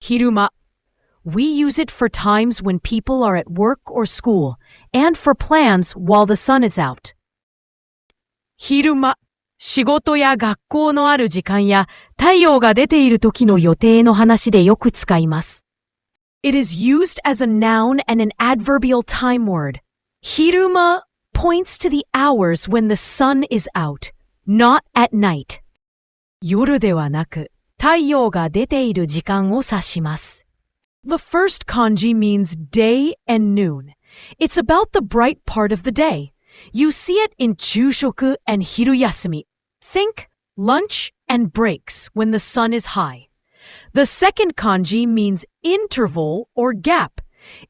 Hiruma. We use it for times when people are at work or school, and for plans while the sun is out. 昼間、仕事や学校のある時間や太陽が出ている時の予定の話でよく使います。It is used as a noun and an adverbial time word. Hiruma points to the hours when the sun is out, not at night. 夜ではなく、太陽が出ている時間を指します。The first kanji means day and noon. It's about the bright part of the day. You see it in 昼食 and 昼休み. Think lunch and breaks when the sun is high. The second kanji means interval or gap.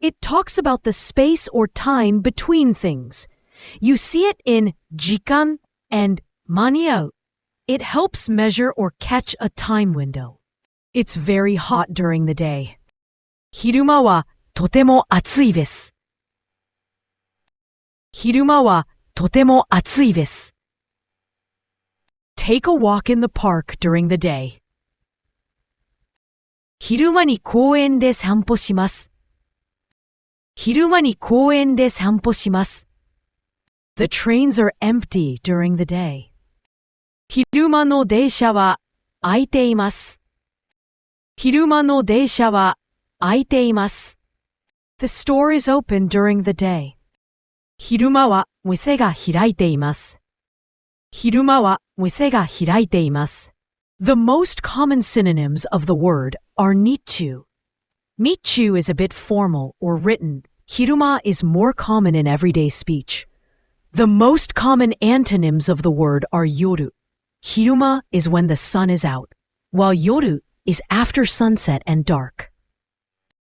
It talks about the space or time between things. You see it in 時間 and 間に合う. It helps measure or catch a time window. It's very hot during the day. 昼間はとても暑いです。昼間はとても暑いです。Take a walk in the park during the day. 昼間に公園で散歩します。昼間に公園で散歩します。The trains are empty during the day. 昼間の電車は空いています。昼間の電車は空いています。The store is open during the day. 昼間は店が開いています。昼間は店が開いています。The most common synonyms of the word are nichu. Michu is a bit formal or written. Hiruma is more common in everyday speech. The most common antonyms of the word are yoru. Hiruma is when the sun is out, while yoru is after sunset and dark.